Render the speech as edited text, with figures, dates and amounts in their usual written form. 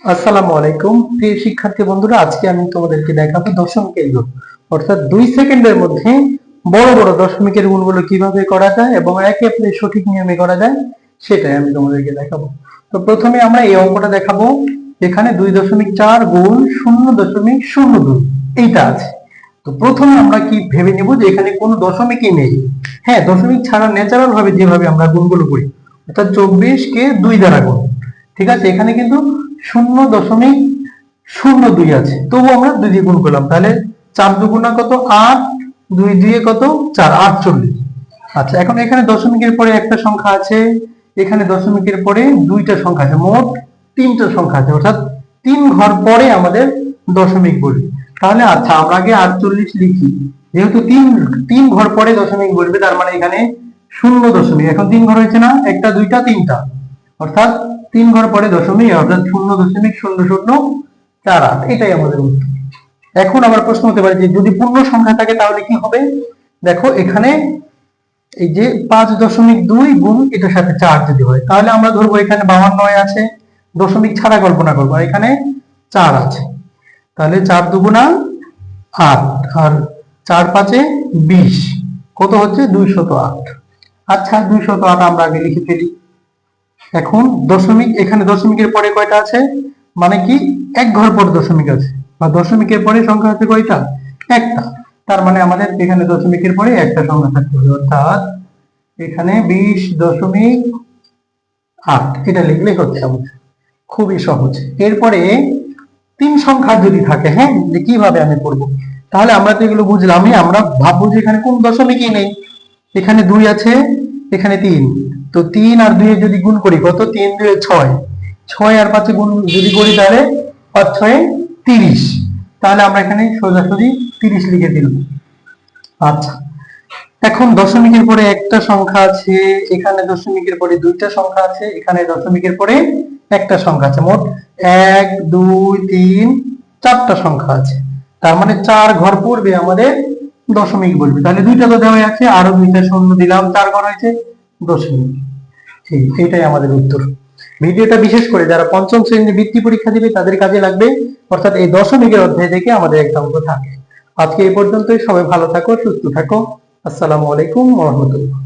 আসসালামু আলাইকুম প্রিয় শিক্ষার্থী বন্ধুরা, আজকে আমি তোমাদেরকে দেখাবো দশমিকের গুণ। অর্থাৎ 2 সেকেন্ডের মধ্যে বড় বড় দশমিকের গুণগুলো কিভাবে করা যায় এবং একে অপরের সঠিক নিয়মে করা যায় সেটাই আমি তোমাদেরকে দেখাবো। তো প্রথমে আমরা এই অঙ্কটা দেখাবো। এখানে 2.4 গুণ 0.02 এইটা আছে। তো প্রথমে আমরা কি ভেবে নিব যে এখানে কোনো দশমিকই নেই। হ্যাঁ, দশমিক ছাড়া ন্যাচারাল ভাবে যেভাবে আমরা গুণগুলো করি, অর্থাৎ 24 কে 2 দ্বারা গুণ। ঠিক আছে, এখানে কিন্তু 0.02 আছে, তবু আমরা 2 দিয়ে গুণ করলাম, তাহলে 4 দুগুণা কত 8, 2 দিয়ে কত 4, 48। আচ্ছা, এখন এখানে দশমিকের পরে একটা সংখ্যা আছে, এখানে দশমিকের পরে দুইটা সংখ্যা আছে, মোট 3টা সংখ্যা আছে, অর্থাৎ 3 ঘর পরে আমাদের দশমিক বসবে। তাহলে আচ্ছা, আমরা আগে 48 লিখি। যেহেতু তিন ঘর পরে দশমিক বসবে, তার মানে এখানে 0 দশমিক, এখন 3 ঘর হয়েছে না, একটা দুইটা তিনটা, অর্থাৎ 3 ঘর পরে দশমিক, অর্থাৎ 0.0048। এটাই আমাদের উত্তর। এখন আমার প্রশ্ন হতে পারে যে যদি পূর্ণ সংখ্যা থাকে তাহলে কি হবে। দেখো এখানে এই যে 5.2 গুণ এটার সাথে 4 যদি হয়, তাহলে আমরা ধরবো এখানে 52 আছে, দশমিক ছাড়া কল্পনা করবো, আর এখানে 4 আছে, তাহলে 4 দুগুণা 8, আর 4 5 20, কত হচ্ছে 208। আচ্ছা, 208 আমরা আগে লিখে ফেলি। এখন দশমিক, এখানে দশমিকের পরে কয়টা আছে, মানে কি এক ঘর পর দশমিক আছে, বা দশমিকের পরে সংখ্যা আছে কয়টা, একটা। তার মানে আমাদের এখানে দশমিকের পরে একটা সংখ্যা থাকতে হবে, অর্থাৎ এখানে 20.8 এটা লিখলেই হচ্ছে আমাদের। খুবই সহজ। এরপরে 3 সংখ্যা যদি থাকে, হ্যাঁ, যে কিভাবে আমি করব, তাহলে আমরা তো এগুলো বুঝলামই। আমরা ভাববো যে এখানে কোন দশমিকই নেই, এখানে 2 আছে, এখানে 3, তো 3 আর 2 এর যদি গুণ করি কত, 3 2 6, 6 আর 5 গুণ যদি করি তাহলে 5 6 30, তাহলে আমরা এখানে সোজাসুজি 30 লিখে দিলাম। আচ্ছা, এখন দশমিকের পরে একটা সংখ্যা আছে, এখানে দশমিকের পরে দুইটা সংখ্যা আছে, এখানে দশমিকের পরে একটা সংখ্যা আছে, মোট 1 2 3 4টা সংখ্যা আছে। তার মানে 4 ঘর পূর্বে আমাদের দশমিক বলবে, তাহলে দুইটা তো দেওয়া আছে, আরো দুইটা শূন্য দিলাম, 4 ঘর হয়েছে দশমিক। এইটাই আমাদের উত্তর। ভিডিওটা বিশেষ করে যারা পঞ্চম শ্রেণীর বৃত্তি পরীক্ষা দিবে তাদের কাজে লাগবে, অর্থাৎ এই দশমিকের অধ্যায় থেকে আমাদের একটা অঙ্ক থাকে। আজকে এই পর্যন্তই, সবাই ভালো থাকো, সুস্থ থাকো। আসসালামু আলাইকুম ওয়া রাহমাতুল্লাহ।